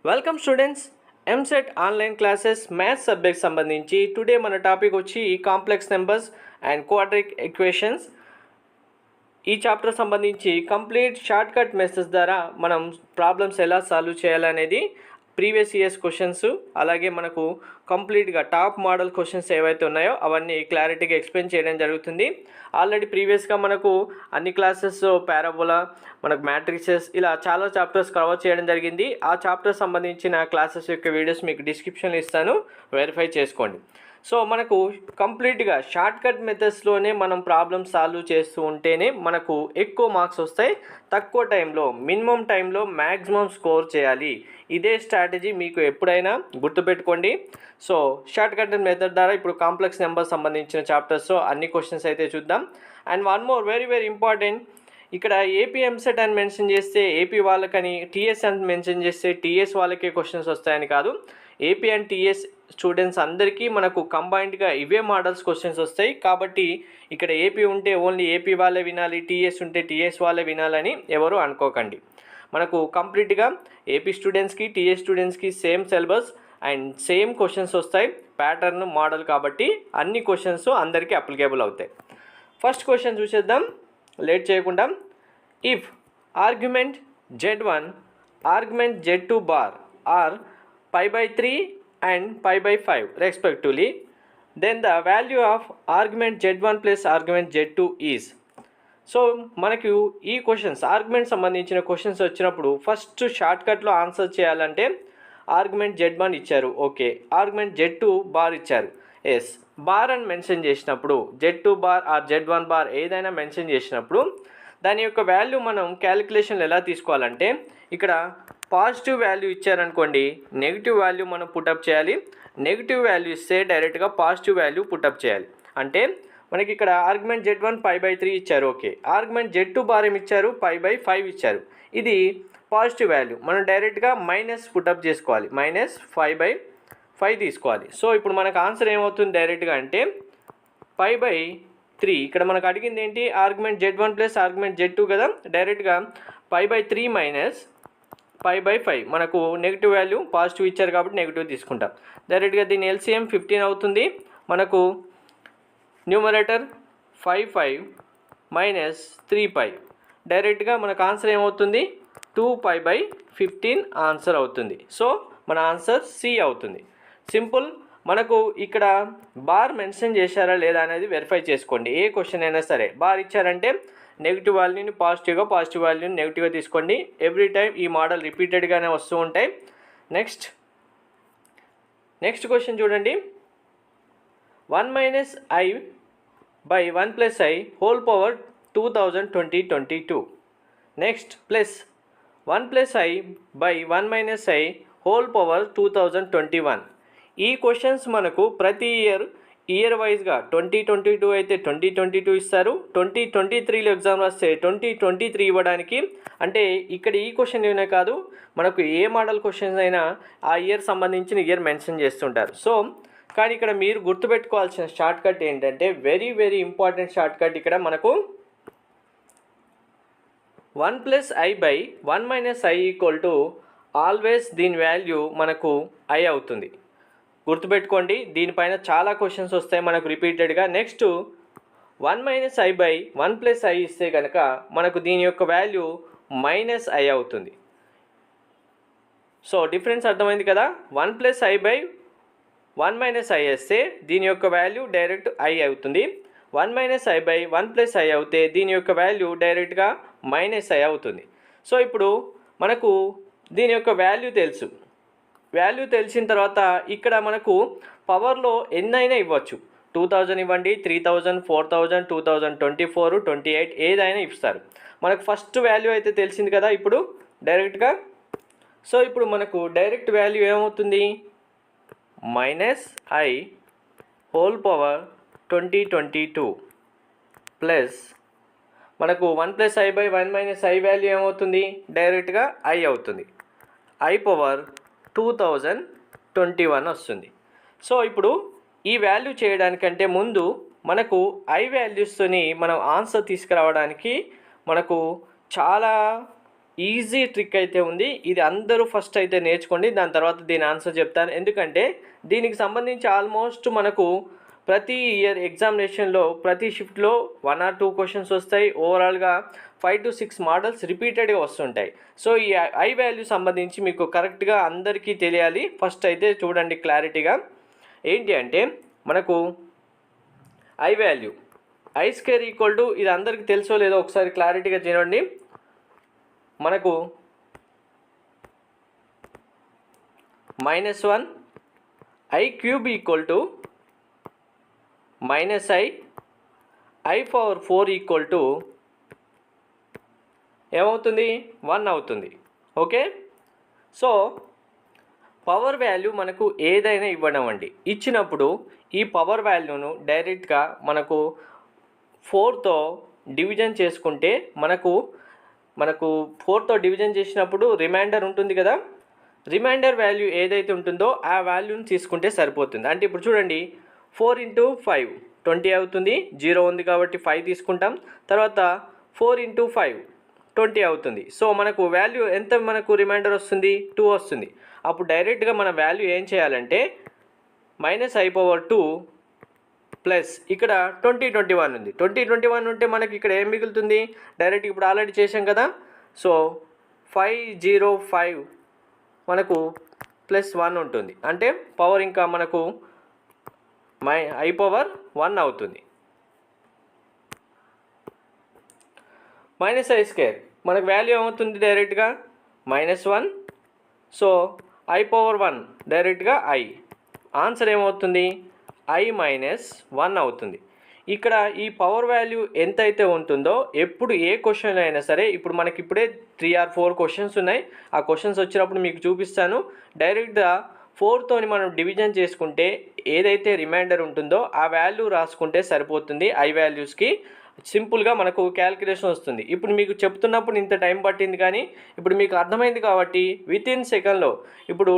Welcome students. EAMCET online classes maths subject సంబంధించి today మన topic వచ్చి complex numbers and quadric equations. ఈ chapter సంబంధించి కంప్లీట్ షార్ట్ కట్ మెథడ్స్ ద్వారా మనం ప్రాబ్లమ్స్ ఎలా సాల్వ్ చేయాలనేది ప్రీవియస్ ఇయర్స్ క్వశ్చన్స్, అలాగే మనకు కంప్లీట్గా టాప్ మోడల్ క్వశ్చన్స్ ఏవైతే ఉన్నాయో అవన్నీ క్లారిటీగా ఎక్స్ప్లెయిన్ చేయడం జరుగుతుంది. ఆల్రెడీ ప్రీవియస్గా మనకు అన్ని క్లాసెస్ పారాబోలా, మనకు మ్యాట్రిసెస్, ఇలా చాలా చాప్టర్స్ కవర్ చేయడం జరిగింది. ఆ చాప్టర్ సంబంధించిన క్లాసెస్ యొక్క వీడియోస్ మీకు డిస్క్రిప్షన్లో ఇస్తాను, వెరిఫై చేసుకోండి. సో మనకు కంప్లీట్గా షార్ట్ కట్ మెథడ్స్లోనే మనం ప్రాబ్లమ్ సాల్వ్ చేస్తూ ఉంటేనే మనకు ఎక్కువ మార్క్స్ వస్తాయి. తక్కువ టైంలో, మినిమం టైంలో మ్యాక్సిమం స్కోర్ చేయాలి. ఇదే స్ట్రాటజీ మీకు ఎప్పుడైనా గుర్తుపెట్టుకోండి. సో షార్ట్ కట్ మెథడ్ ద్వారా ఇప్పుడు కాంప్లెక్స్ నెంబర్ సంబంధించిన చాప్టర్స్ అన్ని క్వశ్చన్స్ అయితే చూద్దాం. And one more very important, ఇక్కడ ఏపీ ఎంసెట్ అని మెన్షన్ చేస్తే ఏపీ వాళ్ళకని, టీఎస్ అని మెన్షన్ చేస్తే టీఎస్ వాళ్ళకే క్వశ్చన్స్ వస్తాయని కాదు. ఏపీ అండ్ టీఎస్ స్టూడెంట్స్ అందరికీ మనకు కంబైన్డ్గా ఇవే మోడల్స్ క్వశ్చన్స్ వస్తాయి. కాబట్టి ఇక్కడ ఏపీ ఉంటే ఓన్లీ ఏపీ వాళ్ళే వినాలి, టీఎస్ ఉంటే టీఎస్ వాళ్ళే వినాలని ఎవరు అనుకోకండి. మనకు కంప్లీట్గా ఏపీ స్టూడెంట్స్కి, టీఎస్ స్టూడెంట్స్కి same syllabus and same questions వస్తాయి. ప్యాటర్న్ మోడల్ కాబట్టి అన్ని క్వశ్చన్స్ అందరికీ అప్లికేబుల్ అవుతాయి. ఫస్ట్ క్వశ్చన్ చూసేద్దాం లేట్ చేయకుండా. If argument Z1, argument Z2 bar are π/3 and π/5 respectively, then the value of argument Z1 plus argument Z2 is. So మనకు ఈ questions argument సంబంధించిన క్వశ్చన్స్ వచ్చినప్పుడు ఫస్ట్ షార్ట్కట్లో ఆన్సర్ చేయాలంటే ఆర్గ్యుమెంట్ Z1 ఇచ్చారు, ఓకే. ఆర్గ్యుమెంట్ Z2 బార్ ఇచ్చారు, yes. Bar అని mention చేసినప్పుడు Z2 bar or Z1 bar ఏదైనా మెన్షన్ చేసినప్పుడు దాని యొక్క వాల్యూ మనం క్యాలిక్యులేషన్లు ఎలా తీసుకోవాలంటే, ఇక్కడ పాజిటివ్ వాల్యూ ఇచ్చారనుకోండి, నెగిటివ్ వాల్యూ మనం పుటప్ చేయాలి. నెగిటివ్ వాల్యూ ఇస్తే డైరెక్ట్గా పాజిటివ్ వాల్యూ పుటప్ చేయాలి. అంటే మనకి ఇక్కడ ఆర్గ్యుమెంట్ Z1 π/3 ఇచ్చారు, ఓకే. ఆర్గ్యుమెంట్ Z2 బార్ ఏమి ఇచ్చారు, π/5 ఇచ్చారు. ఇది పాజిటివ్ వాల్యూ, మనం డైరెక్ట్గా మైనస్ పుటప్ చేసుకోవాలి, -5/5 తీసుకోవాలి. సో ఇప్పుడు మనకు ఆన్సర్ ఏమవుతుంది డైరెక్ట్గా అంటే π/3. ఇక్కడ మనకు అడిగింది ఏంటి, argument Z1 plus argument Z2 కదా, డైరెక్ట్గా π/3 మైనస్ π/5. మనకు నెగిటివ్ వాల్యూ పాజిటివ్ ఇచ్చారు కాబట్టి నెగిటివ్ తీసుకుంటాం. డైరెక్ట్గా దీని ఎల్సిఎం 15 అవుతుంది. మనకు న్యూమరేటర్ 5/5 మైనస్ 3π, డైరెక్ట్గా మనకు ఆన్సర్ ఏమవుతుంది 2π/15 ఆన్సర్ అవుతుంది. సో మన ఆన్సర్ సి అవుతుంది. సింపుల్. మనకు ఇక్కడ బార్ మెన్షన్ చేశారా లేదా అనేది వెరిఫై చేసుకోండి. ఏ క్వశ్చన్ అయినా సరే బార్ ఇచ్చారంటే నెగిటివ్ వాల్యూని పాజిటివ్గా, పాజిటివ్ వాల్యూని నెగిటివ్గా తీసుకోండి. ఎవ్రీ టైం ఈ మోడల్ రిపీటెడ్గానే వస్తూ ఉంటాయి. నెక్స్ట్ క్వశ్చన్ చూడండి. 1 - i/1 + i whole power 2022. Next plus 1 + i/1 - i whole power 2021. ఈ క్వశ్చన్స్ మనకు ప్రతి ఇయర్ వైజ్గా 2022 అయితే 2022 ఇస్తారు, 2023లో ఎగ్జామ్ రాస్తే 2023 ఇవ్వడానికి. అంటే ఇక్కడ ఈ క్వశ్చన్ ఏమైనా కాదు, మనకు ఏ మోడల్ క్వశ్చన్స్ అయినా ఆ ఇయర్ సంబంధించిన ఇయర్ మెన్షన్ చేస్తుంటారు. సో కానీ ఇక్కడ మీరు గుర్తుపెట్టుకోవాల్సిన షార్ట్ కట్ ఏంటంటే వెరీ ఇంపార్టెంట్ షార్ట్ కట్. ఇక్కడ మనకు 1 + i/1 - i equal to always దీని వాల్యూ మనకు i అవుతుంది. గుర్తుపెట్టుకోండి, దీనిపైన చాలా క్వశ్చన్స్ వస్తాయి మనకు రిపీటెడ్గా. నెక్స్ట్ 1 - i/1 + i ఇస్తే కనుక మనకు దీని యొక్క వాల్యూ -i అవుతుంది. సో డిఫరెన్స్ అర్థమైంది కదా. 1 + i/1 - i వేస్తే దీని యొక్క వాల్యూ డైరెక్ట్ i అవుతుంది. 1 - i/1 + i అవుతే దీని యొక్క వాల్యూ డైరెక్ట్గా -i అవుతుంది. సో ఇప్పుడు మనకు దీని యొక్క వాల్యూ తెలుసు. వాల్యూ తెలిసిన తర్వాత ఇక్కడ మనకు పవర్లో ఎన్నైనా ఇవ్వచ్చు. 2000 ఇవ్వండి, 3000, 4000, 2024, 28 ఏదైనా ఇస్తారు. మనకు ఫస్ట్ వాల్యూ అయితే తెలిసింది కదా ఇప్పుడు డైరెక్ట్గా. సో ఇప్పుడు మనకు డైరెక్ట్ వాల్యూ ఏమవుతుంది, -i హోల్ పవర్ 2022 ప్లస్ మనకు 1 + i/1 - i వాల్యూ ఏమవుతుంది డైరెక్ట్గా i అవుతుంది. i పవర్ 2021 వస్తుంది. సో ఇప్పుడు ఈ వాల్యూ చేయడానికంటే ముందు మనకు i వాల్యూస్తోని మనం ఆన్సర్ తీసుకురావడానికి మనకు చాలా ఈజీ ట్రిక్ అయితే ఉంది. ఇది అందరూ ఫస్ట్ అయితే నేర్చుకోండి, దాని తర్వాత దీని ఆన్సర్ చెప్తాను. ఎందుకంటే దీనికి సంబంధించి ఆల్మోస్ట్ మనకు ప్రతి ఇయర్ ఎగ్జామినేషన్లో ప్రతి షిఫ్ట్లో 1 or 2 క్వశ్చన్స్ వస్తాయి. ఓవరాల్గా 5 to 6 మోడల్స్ రిపీటెడ్గా వస్తుంటాయి. సో ఈ ఐ వాల్యూ సంబంధించి మీకు కరెక్ట్గా అందరికీ తెలియాలి. ఫస్ట్ అయితే చూడండి క్లారిటీగా ఏంటి అంటే మనకు I value I square equal to, ఇది అందరికీ తెలుసో లేదో ఒకసారి క్లారిటీగా చూడండి. మనకు -1 I cube equal to -i power 4 equal to ఏమవుతుంది 1 అవుతుంది. ఓకే, సో పవర్ వాల్యూ మనకు ఏదైనా ఇవ్వడం అండి. ఇచ్చినప్పుడు ఈ పవర్ వాల్యూను డైరెక్ట్గా మనకు 4తో డివిజన్ చేసుకుంటే మనకు 4తో డివిజన్ చేసినప్పుడు రిమైండర్ ఉంటుంది కదా, రిమైండర్ వాల్యూ ఏదైతే ఉంటుందో ఆ వాల్యూని తీసుకుంటే సరిపోతుంది. అంటే ఇప్పుడు చూడండి 4 × 5 20 అవుతుంది. 0 ఉంది కాబట్టి 5 తీసుకుంటాం. తర్వాత 4 × 5 20 అవుతుంది. సో మనకు వాల్యూ ఎంత, మనకు రిమైండర్ వస్తుంది 2 వస్తుంది. అప్పుడు డైరెక్ట్గా మన వాల్యూ ఏం చేయాలంటే -i పవర్ 2 ప్లస్ ఇక్కడ 2021 ఉంది. 2021 ఉంటే మనకి ఇక్కడ ఏం మిగులుతుంది, డైరెక్ట్ ఇప్పుడు ఆల్రెడీ చేసాం కదా. సో 505 మనకు +1 ఉంటుంది. అంటే పవర్ ఇంకా మనకు i పవర్ 1 అవుతుంది. -i స్క్వేర్ మనకు వాల్యూ ఏమవుతుంది డైరెక్ట్గా -1. సో i పవర్ 1 డైరెక్ట్గా i, ఆన్సర్ ఏమవుతుంది i -1 అవుతుంది. ఇక్కడ ఈ పవర్ వాల్యూ ఎంత అయితే ఉంటుందో ఎప్పుడు ఏ క్వశ్చన్ అయినా సరే, ఇప్పుడు మనకి ఇప్పుడే 3 or 4 క్వశ్చన్స్ ఉన్నాయి. ఆ క్వశ్చన్స్ వచ్చినప్పుడు మీకు చూపిస్తాను. డైరెక్ట్గా 4తోని మనం డివిజన్ చేసుకుంటే ఏదైతే రిమైండర్ ఉంటుందో ఆ వాల్యూ రాసుకుంటే సరిపోతుంది. ఐ వాల్యూస్కి సింపుల్గా మనకు క్యాల్కులేషన్ వస్తుంది. ఇప్పుడు మీకు చెప్తున్నప్పుడు ఇంత టైం పట్టింది, కానీ ఇప్పుడు మీకు అర్థమైంది కాబట్టి వితిన్ సెకండ్లో ఇప్పుడు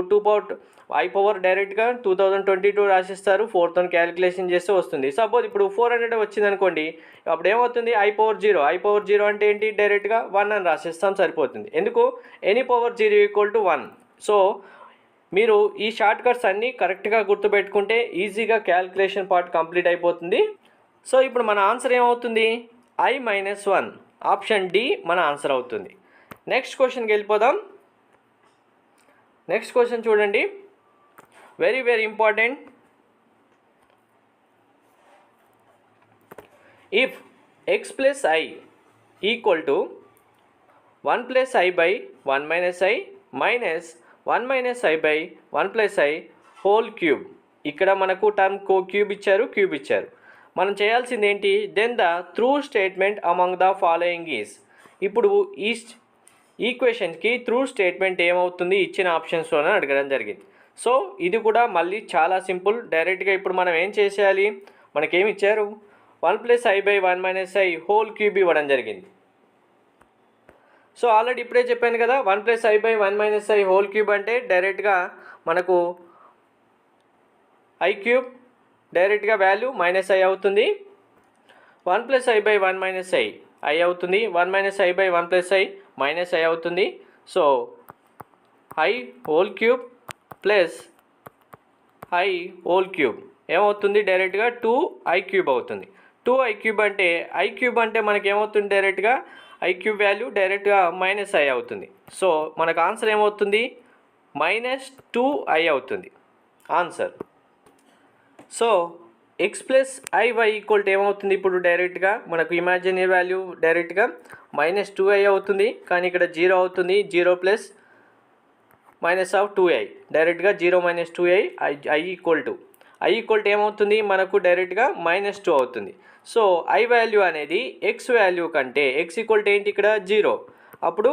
i పవర్ డైరెక్ట్గా 2022 రాసిస్తారు. 4తో క్యాలిక్యులేషన్ చేస్తే వస్తుంది. సపోజ్ ఇప్పుడు 400 వచ్చింది అనుకోండి, అప్పుడు ఏమవుతుంది i పవర్ 0 అంటే ఏంటి, డైరెక్ట్గా 1 అని రాసేస్తాం సరిపోతుంది. ఎందుకు, ఎనీ పవర్ 0 = 1. సో మీరు ఈ షార్ట్ కట్స్ అన్నీ కరెక్ట్గా గుర్తుపెట్టుకుంటే ఈజీగా క్యాలిక్యులేషన్ పార్ట్ కంప్లీట్ అయిపోతుంది. సో ఇప్పుడు మన ఆన్సర్ ఏమవుతుంది i -1, ఆప్షన్ డి మన ఆన్సర్ అవుతుంది. నెక్స్ట్ క్వశ్చన్కి వెళ్ళిపోదాం. నెక్స్ట్ క్వశ్చన్ చూడండి, very very important. If x + i equal to 1 + i / 1 - i minus 1 - i / 1 + i whole cube. ఇక్కడ మనకు టర్మ్ క్యూబ్ ఇచ్చారు. మనం చేయాల్సింది ఏంటి, then the true statement among the following is. ఇప్పుడు ఈ ఈక్వేషన్కి ట్రూ స్టేట్మెంట్ ఏమవుతుంది ఇచ్చిన ఆప్షన్స్లోనే అడగడం జరిగింది. సో ఇది కూడా మళ్ళీ చాలా సింపుల్. డైరెక్ట్గా ఇప్పుడు మనం ఏం చేసేయాలి, మనకేమి ఇచ్చారు 1 + i / 1 - i హోల్ క్యూబ్ ఇవ్వడం జరిగింది. సో ఆల్రెడీ ఇప్పుడే చెప్పాను కదా, 1 + i / 1 - i హోల్ క్యూబ్ అంటే డైరెక్ట్గా మనకు i క్యూబ్ డైరెక్ట్గా వాల్యూ -i అవుతుంది. 1 + i / 1 - i అవుతుంది. 1 - i / 1 + i -i అవుతుంది. So i whole cube plus i whole cube ఏమవుతుంది, డైరెక్ట్గా 2i క్యూబ్ అవుతుంది. 2i క్యూబ్ అంటే i క్యూబ్ అంటే మనకి ఏమవుతుంది, డైరెక్ట్గా i క్యూబ్ వాల్యూ డైరెక్ట్గా -i అవుతుంది. సో మనకు ఆన్సర్ ఏమవుతుంది -2i అవుతుంది answer. So x + iy equal to ఏమవుతుంది, ఇప్పుడు డైరెక్ట్గా మనకు ఇమాజినరీ వాల్యూ డైరెక్ట్గా -2i అవుతుంది. కానీ ఇక్కడ 0 అవుతుంది. 0 + -2i డైరెక్ట్గా 0 - 2i i ఈక్వల్ టు ఏమవుతుంది మనకు డైరెక్ట్గా -2 అవుతుంది. సో i వాల్యూ అనేది x వాల్యూ కంటే, x ఈక్వల్ టు ఏంటి ఇక్కడ 0, అప్పుడు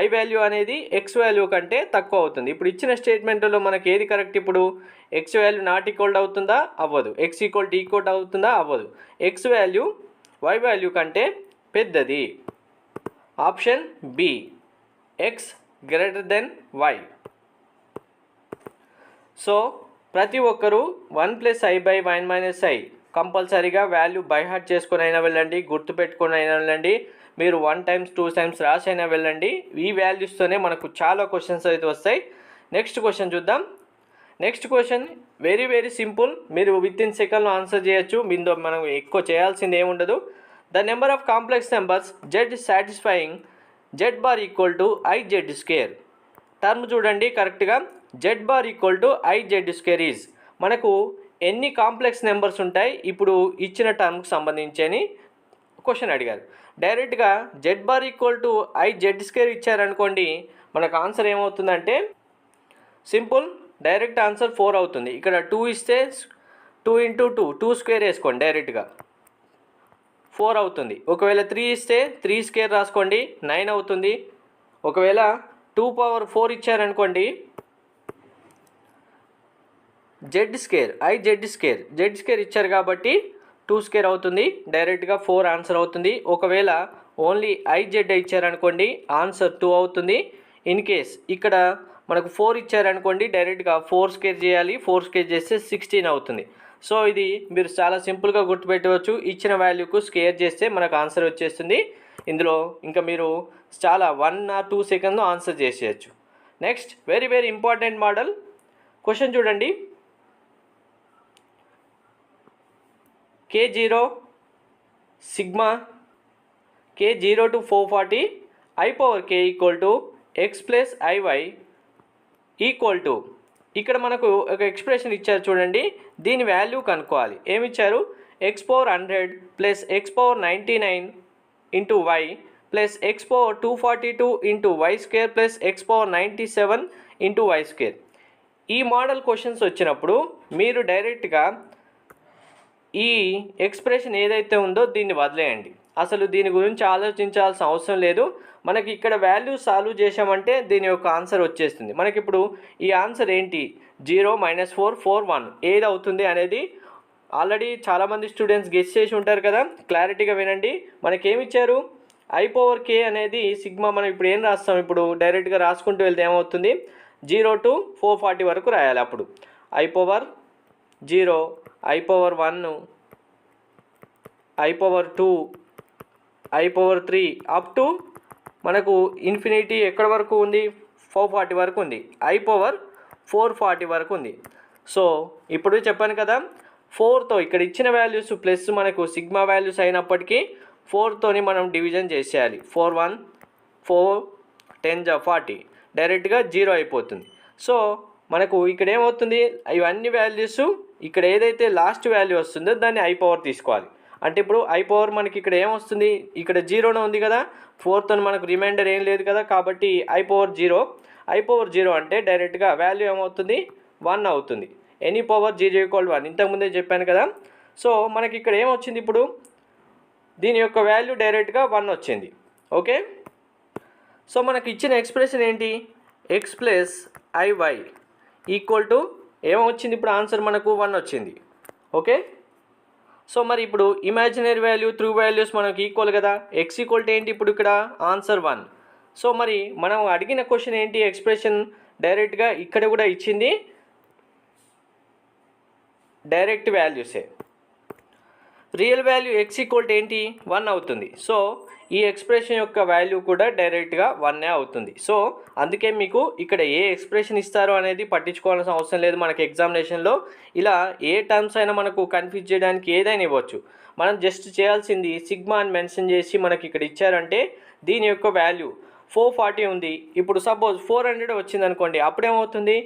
i వాల్యూ అనేది x వాల్యూ కంటే తక్కువ అవుతుంది. ఇప్పుడు ఇచ్చిన స్టేట్మెంట్లో మనకి ఏది కరెక్ట్, ఇప్పుడు x వాల్యూ నాట్ ఈక్వల్ అవుతుందా, అవ్వదు. x ఈక్వల్ టు ఈక్వల్ అవుతుందా, అవ్వదు. x వాల్యూ y వాల్యూ కంటే పెద్దది. Option B x > y. సో ప్రతి ఒక్కరూ 1 + i / 1 - i కంపల్సరీగా వాల్యూ బై హార్ట్ చేసుకొని అయినా వెళ్ళండి, గుర్తుపెట్టుకొని అయినా వెళ్ళండి. మీరు 1 టైమ్స్ 2 టైమ్స్ రాసైనా వెళ్ళండి. ఈ వాల్యూస్తోనే మనకు చాలా క్వశ్చన్స్ అయితే వస్తాయి. నెక్స్ట్ క్వశ్చన్ చూద్దాం. Next question very very simple, మీరు విత్ ఇన్ సెకండ్లో ఆన్సర్ చేయొచ్చు. మీతో మనం ఎక్కువ చేయాల్సింది ఏముండదు. The number of complex numbers Z satisfying Z bar equal to IZ square. Term చూడండి కరెక్ట్గా, Z bar equal to IZ square is, మనకు ఎన్ని కాంప్లెక్స్ నెంబర్స్ ఉంటాయి ఇప్పుడు ఇచ్చిన టర్మ్కి సంబంధించి అని క్వశ్చన్ అడిగారు. డైరెక్ట్గా Z bar equal to IZ square ఇచ్చారనుకోండి, మనకు ఆన్సర్ ఏమవుతుందంటే సింపుల్, డైరెక్ట్ ఆన్సర్ 4 అవుతుంది. ఇక్కడ 2 ఇస్తే 2 ఇంటూ 2 స్క్వేర్ వేసుకోండి, డైరెక్ట్గా 4 అవుతుంది. ఒకవేళ 3 ఇస్తే 3 స్క్వేర్ రాసుకోండి, 9 అవుతుంది. ఒకవేళ 2 పవర్ 4 ఇచ్చారనుకోండి, జెడ్ స్క్వేర్ జెడ్ స్క్వేర్ ఇచ్చారు కాబట్టి 2 స్క్వేర్ అవుతుంది, డైరెక్ట్గా 4 ఆన్సర్ అవుతుంది. ఒకవేళ ఓన్లీ ఐజెడ్ ఇచ్చారనుకోండి, ఆన్సర్ 2 అవుతుంది. ఇన్ కేస్ ఇక్కడ మనకు 4 ఇచ్చారనుకోండి, డైరెక్ట్గా 4 స్క్వేర్ చేయాలి, 4 స్క్వేర్ చేస్తే 16 అవుతుంది. సో ఇది మీరు చాలా సింపుల్గా గుర్తుపెట్టవచ్చు. ఇచ్చిన వాల్యూకు స్క్వేర్ చేస్తే మనకు ఆన్సర్ వచ్చేస్తుంది. ఇందులో ఇంకా మీరు చాలా 1 or 2 సెకండ్లో ఆన్సర్ చేసేయచ్చు. Next very very important model question చూడండి. K0 sigma K0 to 440 I power K equal to x plus i y equal to, ఇక్కడ మనకు ఒక ఎక్స్ప్రెషన్ ఇచ్చారు చూడండి, దీని వాల్యూ కనుక్కోవాలి. ఏమి ఇచ్చారు, x power 100 plus x power 99 into y plus x power 242 into y square plus x power 97 into y square. ఈ మోడల్ క్వశ్చన్స్ వచ్చినప్పుడు మీరు డైరెక్ట్గా ఈ ఎక్స్ప్రెషన్ ఏదైతే ఉందో దీన్ని వదిలేయండి. అసలు దీని గురించి ఆలోచించాల్సిన అవసరం లేదు. మనకి ఇక్కడ వాల్యూ సాల్వ్ చేసామంటే దీని యొక్క ఆన్సర్ వచ్చేస్తుంది. మనకి ఇప్పుడు ఈ ఆన్సర్ ఏంటి, 0 -4 4 1 ఏది అవుతుంది అనేది ఆల్రెడీ చాలామంది స్టూడెంట్స్ గెస్ చేసి ఉంటారు కదా. క్లారిటీగా వినండి. మనకేమి ఇచ్చారు, ఐ పవర్ కే అనేది సిగ్మా. మనం ఇప్పుడు ఏం రాస్తాం, ఇప్పుడు డైరెక్ట్గా రాసుకుంటూ వెళ్తే ఏమవుతుంది, 0 to 440 వరకు రాయాలి. అప్పుడు I power 0, I power 1, I power 2, I power 3 up to మనకు ఇన్ఫినిటీ ఎక్కడ వరకు ఉంది, 440 వరకు ఉంది. ఐ పవర్ 440 వరకు ఉంది. సో ఇప్పుడు చెప్పాను కదా, 4తో ఇక్కడ ఇచ్చిన వాల్యూస్ ప్లస్ మనకు సిగ్మా వాల్యూస్ అయినప్పటికీ 4తోని మనం డివిజన్ చేసేయాలి. 4 1 4 10 40 డైరెక్ట్గా 0 అయిపోతుంది. సో మనకు ఇక్కడ ఏమవుతుంది, ఇవన్నీ వాల్యూస్ ఇక్కడ ఏదైతే లాస్ట్ వాల్యూ వస్తుందో దాన్ని ఐ పవర్ తీసుకోవాలి. అంటే ఇప్పుడు ఐ పవర్ మనకి ఇక్కడ ఏమొస్తుంది, ఇక్కడ 0 ఉంది కదా, 4తో మనకు రిమైండర్ ఏం లేదు కదా, కాబట్టి ఐ పవర్ 0. ఐ పవర్ 0 అంటే డైరెక్ట్గా వాల్యూ ఏమవుతుంది, 1 అవుతుంది. ఎనీ పవర్ 0 = 1 ఇంతకుముందే చెప్పాను కదా. సో మనకి ఇక్కడ ఏమొచ్చింది, ఇప్పుడు దీని యొక్క వాల్యూ డైరెక్ట్గా 1 వచ్చింది. ఓకే, సో మనకి ఇచ్చిన ఎక్స్ప్రెషన్ ఏంటి, x plus i y equal to ఏమొచ్చింది, ఇప్పుడు ఆన్సర్ మనకు 1 వచ్చింది. ఓకే, సో మరి ఇప్పుడు ఇమాజినరీ వాల్యూ ట్రూ వాల్యూస్ మనకు ఈక్వల్ కదా. ఎక్స్ ఈక్వల్ టు ఏంటి, ఇప్పుడు ఇక్కడ ఆన్సర్ 1. సో మరి మనం అడిగిన క్వశ్చన్ ఏంటి, ఎక్స్ప్రెషన్ డైరెక్ట్గా ఇక్కడ కూడా ఇచ్చింది డైరెక్ట్ వాల్యూసే. Real value x equal to ఏంటి, 1 అవుతుంది. సో ఈ ఎక్స్ప్రెషన్ యొక్క వాల్యూ కూడా డైరెక్ట్గా 1 అవుతుంది. సో అందుకే మీకు ఇక్కడ ఏ ఎక్స్ప్రెషన్ ఇస్తారో అనేది పట్టించుకోవాల్సిన అవసరం లేదు. మనకి ఎగ్జామినేషన్లో ఇలా ఏ టర్మ్స్ అయినా మనకు కన్ఫ్యూజ్ చేయడానికి ఏదైనా ఇవ్వచ్చు. మనం జస్ట్ చేయాల్సింది సిగ్మా అని మెన్షన్ చేసి మనకి ఇక్కడ ఇచ్చారంటే దీని యొక్క వాల్యూ 440 ఉంది. ఇప్పుడు సపోజ్ 400 వచ్చింది అనుకోండి, అప్పుడేమవుతుంది,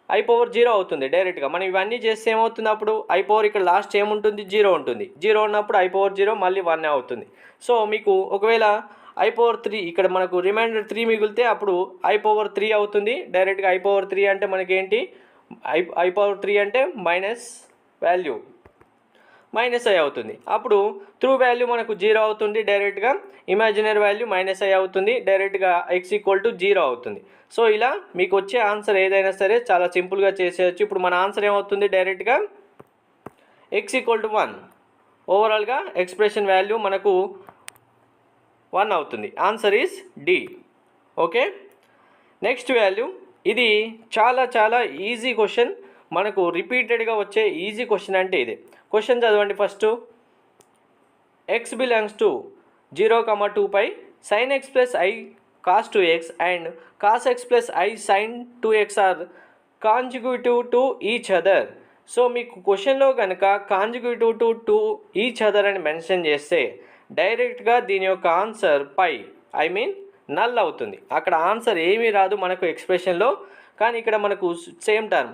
ఐ పవర్ 0 అవుతుంది డైరెక్ట్గా. మనం ఇవన్నీ చేస్తే ఏమవుతుంది, అప్పుడు ఐ పవర్ ఇక్కడ లాస్ట్ ఏముంటుంది, 0 ఉంటుంది. 0 ఉన్నప్పుడు ఐ పవర్ 0 మళ్ళీ 1 అవుతుంది. సో మీకు ఒకవేళ ఐ పవర్ 3 ఇక్కడ మనకు రిమైండర్ 3 మిగిలితే అప్పుడు ఐ పవర్ 3 అవుతుంది. డైరెక్ట్గా ఐ పవర్ 3 అంటే మనకేంటి, ఐ పవర్ 3 అంటే మైనస్ వాల్యూ మైనస్ ఐ అవుతుంది. అప్పుడు ట్రూ వాల్యూ మనకు 0 అవుతుంది. డైరెక్ట్గా ఇమాజినరీ వాల్యూ మైనస్ ఐ అవుతుంది. డైరెక్ట్గా ఎక్స్ ఈక్వల్ టు 0 అవుతుంది. సో ఇలా మీకు వచ్చే ఆన్సర్ ఏదైనా సరే చాలా సింపుల్గా చేసేయచ్చు. ఇప్పుడు మన ఆన్సర్ ఏమవుతుంది, డైరెక్ట్గా ఎక్స్ ఈక్వల్ టు 1. ఓవరాల్గా ఎక్స్ప్రెషన్ వాల్యూ మనకు 1 అవుతుంది. Answer is D. Okay, next value, ఇది చాలా చాలా ఈజీ క్వశ్చన్, మనకు రిపీటెడ్గా వచ్చే ఈజీ క్వశ్చన్ అంటే ఇదే. క్వశ్చన్ చదవండి first. X belongs to 0, 2 pi sin x plus I cos 2x and cos x plus I sin 2x are consecutive to each other. So మీకు క్వశ్చన్లో కనుక కాంజిక్యూటివ్ టు ఈచ్ అదర్ అని mention చేస్తే డైరెక్ట్గా దీని యొక్క ఆన్సర్ పై null అవుతుంది. అక్కడ ఆన్సర్ ఏమీ రాదు మనకు ఎక్స్ప్రెషన్లో. కానీ ఇక్కడ మనకు same term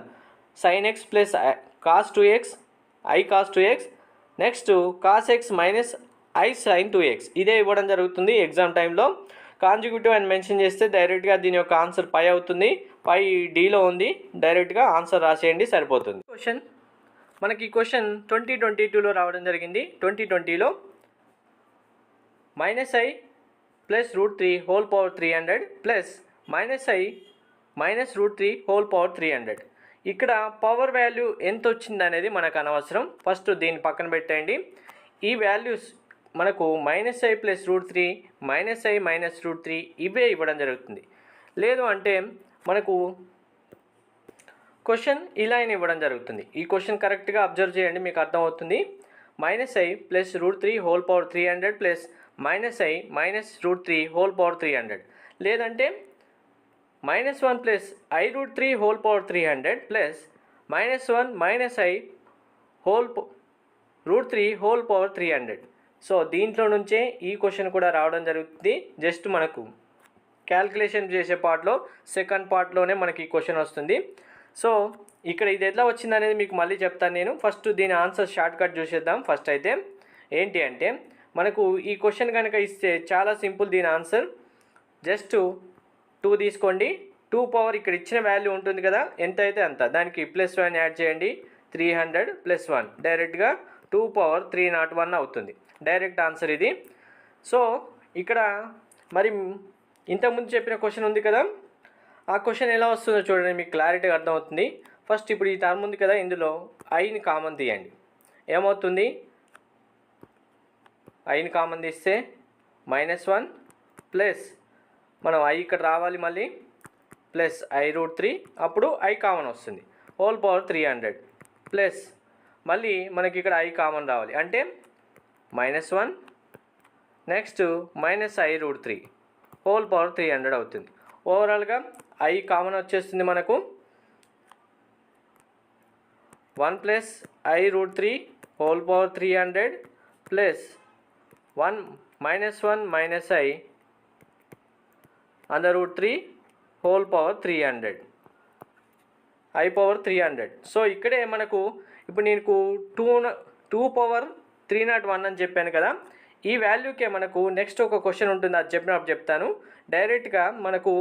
sin x plus cos 2x I cos 2x next cos x minus I sin 2x ఇదే ఇవ్వడం జరుగుతుంది ఎగ్జామ్ టైంలో. కాంజిక్యూటివ్ అని మెన్షన్ చేస్తే డైరెక్ట్గా దీని యొక్క ఆన్సర్ పై అవుతుంది. పై డీలో ఉంది, డైరెక్ట్గా ఆన్సర్ రాసేయండి సరిపోతుంది. మనకి ఈ క్వశ్చన్ 2022లో రావడం జరిగింది. 2020లో -i plus √3 whole power 300 plus -i minus √3 whole power 300. ఇక్కడ పవర్ వాల్యూ ఎంత వచ్చింది అనేది మనకు అనవసరం. ఫస్ట్ దీన్ని పక్కన పెట్టండి. ఈ వాల్యూస్ మనకు -i ప్లస్ √3 -i మైనస్ √3 ఇవే ఇవ్వడం జరుగుతుంది. లేదు అంటే మనకు క్వశ్చన్ ఇలా ఇవ్వడం జరుగుతుంది. ఈ క్వశ్చన్ కరెక్ట్గా అబ్జర్వ్ చేయండి, మీకు అర్థమవుతుంది. -i plus √3 whole power 300 plus -i minus √3 whole power 300. లేదంటే -1 plus i√3 whole power 300 plus -1 -i whole √3 whole power 300. So దీంట్లో నుంచే ఈ క్వశ్చన్ కూడా రావడం జరుగుతుంది. జస్ట్ మనకు క్యాల్కులేషన్ చేసే పార్ట్లో సెకండ్ పార్ట్లోనే మనకి ఈ క్వశ్చన్ వస్తుంది. సో ఇక్కడ ఇది ఎట్లా వచ్చింది అనేది మీకు మళ్ళీ చెప్తాను నేను. ఫస్ట్ దీని ఆన్సర్ షార్ట్ కట్ చూసేద్దాం. ఫస్ట్ అయితే ఏంటి అంటే మనకు ఈ క్వశ్చన్ కనుక ఇస్తే చాలా సింపుల్. దీని ఆన్సర్ జస్ట్ 2 తీసుకోండి. 2 పవర్ ఇక్కడ ఇచ్చిన వాల్యూ ఉంటుంది కదా, ఎంత అయితే అంత, దానికి +1 యాడ్ చేయండి. 300 + 1 డైరెక్ట్గా 2 పవర్ 301 అవుతుంది. డైరెక్ట్ ఆన్సర్ ఇది. సో ఇక్కడ మరి ఇంతకుముందు చెప్పిన క్వశ్చన్ ఉంది కదా, ఆ క్వశ్చన్ ఎలా వస్తుందో చూడండి, మీకు క్లారిటీగా అర్థమవుతుంది. ఫస్ట్ ఇప్పుడు ఈ టర్మ్ ఉంది కదా, ఇందులో ఐని కామన్ తీయండి. ఏమవుతుంది? ఐని కామన్ తీస్తే -1 ప్లస్ మనం ఐ ఇక్కడ రావాలి మళ్ళీ ప్లస్ i√3, అప్పుడు ఐ కామన్ వస్తుంది హోల్ పవర్ 300 ప్లస్ మళ్ళీ మనకి ఇక్కడ ఐ కామన్ రావాలి అంటే -1 నెక్స్ట్ -i√3 హోల్ పవర్ 300 అవుతుంది. ఓవరాల్గా ఐ కామన్ వచ్చేస్తుంది మనకు 1 plus i√3 whole power 300 plus 1 -i √3 whole power 300 I power 300. So ఇక్కడే మనకు ఇప్పుడు నేను 2 పవర్ 301 అని చెప్పాను కదా, ఈ వాల్యూకే మనకు నెక్స్ట్ ఒక క్వశ్చన్ ఉంటుంది, అది చెప్పినప్పుడు చెప్తాను. డైరెక్ట్గా మనకు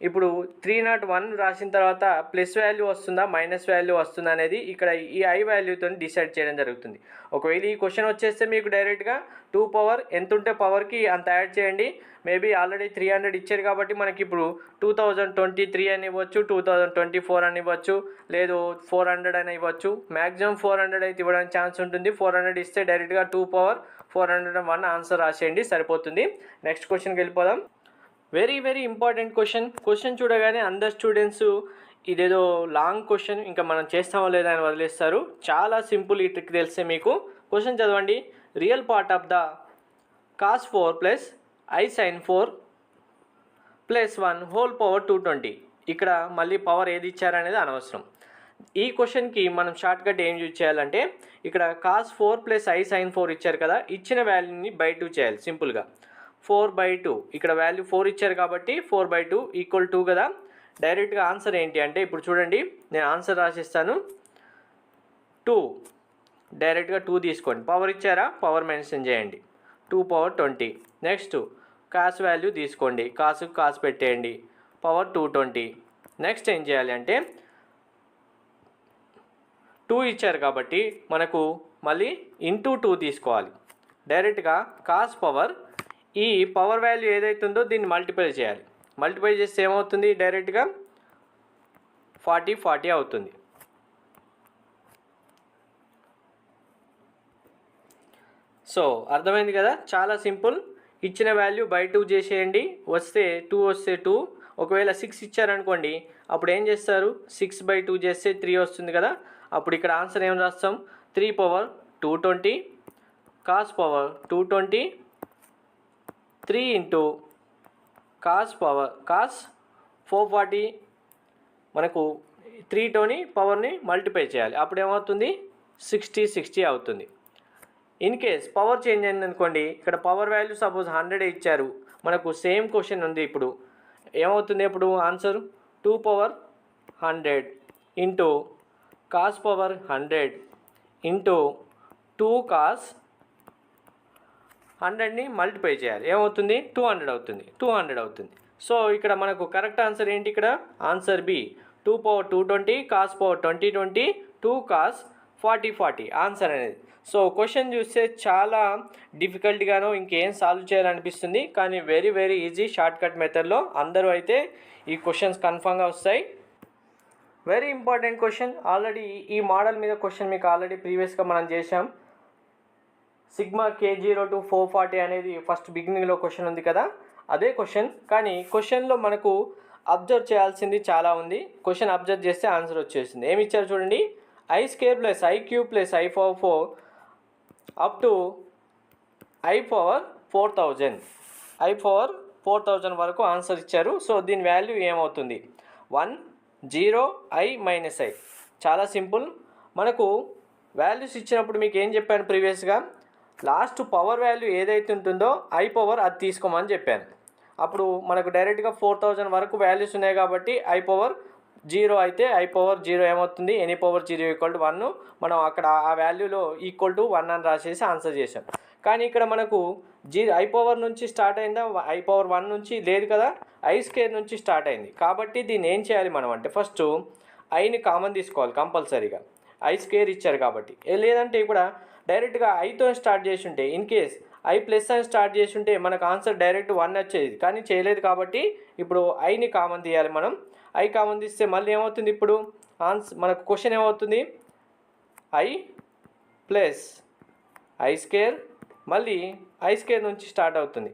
ఇప్పుడు 301 రాసిన తర్వాత ప్లస్ వాల్యూ వస్తుందా మైనస్ వాల్యూ వస్తుందా అనేది ఇక్కడ ఈ ఐ వాల్యూతో డిసైడ్ చేయడం జరుగుతుంది. ఒకవేళ ఈ క్వశ్చన్ వచ్చేస్తే మీకు డైరెక్ట్గా 2 పవర్ ఎంత ఉంటే పవర్కి అంత యాడ్ చేయండి. మేబీ ఆల్రెడీ 300 ఇచ్చారు కాబట్టి మనకి ఇప్పుడు 2023 అని ఇవ్వచ్చు, 2024 అని ఇవ్వచ్చు, లేదు 400 అని ఇవ్వచ్చు. మ్యాక్సిమం 400 అయితే ఇవ్వడానికి ఛాన్స్ ఉంటుంది. 400 ఇస్తే డైరెక్ట్గా 2 పవర్ 401 ఆన్సర్ రాసేయండి సరిపోతుంది. నెక్స్ట్ క్వశ్చన్కి వెళ్ళిపోదాం. వెరీ ఇంపార్టెంట్ క్వశ్చన్ చూడగానే అందరు స్టూడెంట్స్ ఇదేదో లాంగ్ క్వశ్చన్ ఇంకా మనం చేస్తామో లేదా అని వదిలేస్తారు. చాలా సింపుల్, ఈ ట్రిక్ తెలిస్తే మీకు. క్వశ్చన్ చదవండి. Real part of the cos 4 plus I sin 4 plus 1 whole power 220. ఇక్కడ మళ్ళీ పవర్ ఏది ఇచ్చారనేది అనవసరం. ఈ క్వశ్చన్కి మనం షార్ట్కట్ ఏం యూజ్ చేయాలంటే ఇక్కడ cos 4 ప్లస్ I sin 4 ఇచ్చారు కదా, ఇచ్చిన వాల్యూని బై 2 చేయాలి సింపుల్గా. 4/2 ఇక్కడ వాల్యూ 4 ఇచ్చారు కాబట్టి 4/2 ఈక్వల్ 2 కదా. డైరెక్ట్గా ఆన్సర్ ఏంటి అంటే ఇప్పుడు చూడండి, నేను ఆన్సర్ రాసిస్తాను. 2 డైరెక్ట్గా 2 తీసుకోండి. పవర్ ఇచ్చారా, పవర్ మెన్షన్ చేయండి. 2 పవర్ 20. నెక్స్ట్ కాస్ వాల్యూ తీసుకోండి, కాస్ పెట్టేయండి, పవర్ 220. నెక్స్ట్ ఏం చేయాలి అంటే 2 ఇచ్చారు కాబట్టి మనకు మళ్ళీ ఇంటూ 2 తీసుకోవాలి. డైరెక్ట్గా కాస్ పవర్ ఈ పవర్ వాల్యూ ఏదైతుందో దీన్ని మల్టిప్లై చేయాలి. మల్టిప్లై చేస్తే ఏమవుతుంది, డైరెక్ట్గా 40 అవుతుంది. సో అర్థమైంది కదా, చాలా సింపుల్. ఇచ్చిన వాల్యూ బై 2 చేసేయండి. వస్తే 2 ఒకవేళ 6 ఇచ్చారనుకోండి, అప్పుడు ఏం చేస్తారు, 6/2 చేస్తే 3 వస్తుంది కదా. అప్పుడు ఇక్కడ ఆన్సర్ ఏం రాస్తాం, 3 power 220 cos power 220 3 into cos 440 మనకు 3తోని పవర్ని మల్టిప్లై చేయాలి. అప్పుడు ఏమవుతుంది 60 అవుతుంది. ఇన్ కేస్ పవర్ చేంజ్ అయింది అనుకోండి, ఇక్కడ పవర్ వాల్యూ సపోజ్ 100 ఇచ్చారు, మనకు సేమ్ క్వశ్చన్ ఉంది. ఇప్పుడు ఏమవుతుంది, ఇప్పుడు answer 2 power 100 into cos power 100 into 2 cos 100ని మల్టిప్లై చేయాలి. ఏమవుతుంది 200 అవుతుంది. సో ఇక్కడ మనకు కరెక్ట్ ఆన్సర్ ఏంటి, ఇక్కడ answer B 2 power 220 cos power 20 2 cos 40 answer అనేది. సో క్వశ్చన్ చూస్తే చాలా డిఫికల్ట్గానో ఇంకేం సాల్వ్ చేయాలనిపిస్తుంది, కానీ very very easy short cut మెథడ్లో అందరూ అయితే ఈ క్వశ్చన్స్ కన్ఫామ్గా వస్తాయి. Very important question. ఆల్రెడీ ఈ మోడల్ మీద క్వశ్చన్ మీకు ఆల్రెడీ ప్రీవియస్గా మనం చేసాం. సిగ్మా K0 to 440 అనేది ఫస్ట్ బిగినింగ్లో క్వశ్చన్ ఉంది కదా, అదే క్వశ్చన్. కానీ క్వశ్చన్లో మనకు అబ్జర్వ్ చేయాల్సింది చాలా ఉంది. క్వశ్చన్ అబ్జర్వ్ చేస్తే ఆన్సర్ వచ్చేసింది. ఏమి ఇచ్చారు చూడండి, I² + I³ + I power 4 up to I power 4000 వరకు ఆన్సర్ ఇచ్చారు. సో దీని వాల్యూ ఏమవుతుంది, 1 0 I - I. చాలా సింపుల్. మనకు వాల్యూస్ ఇచ్చినప్పుడు మీకు ఏం చెప్పాను ప్రీవియస్గా, లాస్ట్ పవర్ వాల్యూ ఏదైతే ఉంటుందో I పవర్ అది తీసుకోమని చెప్పాను. అప్పుడు మనకు డైరెక్ట్గా 4000 వరకు వాల్యూస్ ఉన్నాయి కాబట్టి I పవర్ 0 అయితే I పవర్ 0 ఏమవుతుంది, ఎనీ పవర్ 0 = 1. మనం అక్కడ ఆ వాల్యూలో =1 అని రాసేసి ఆన్సర్ చేసాం. కానీ ఇక్కడ మనకు I పవర్ నుంచి స్టార్ట్ అయిందా, I పవర్ 1 నుంచి లేదు కదా, I² నుంచి స్టార్ట్ అయింది. కాబట్టి దీన్ని ఏం చేయాలి మనం అంటే, ఫస్ట్ ఐని కామన్ తీసుకోవాలి కంపల్సరీగా, I² ఇచ్చారు కాబట్టి. లేదంటే ఇక్కడ డైరెక్ట్గా ఐతో స్టార్ట్ చేసి ఉంటే, ఇన్ కేస్ I ప్లస్ అని స్టార్ట్ చేసి ఉంటే మనకు ఆన్సర్ డైరెక్ట్ 1 వచ్చేది. కానీ చేయలేదు కాబట్టి ఇప్పుడు ఐని కామన్ తీయాలి మనం. I కామన్ తీస్తే మళ్ళీ ఏమవుతుంది, ఇప్పుడు ఆన్సర్ మనకు క్వశ్చన్ ఏమవుతుంది, I ప్లస్ I² మళ్ళీ I² నుంచి స్టార్ట్ అవుతుంది.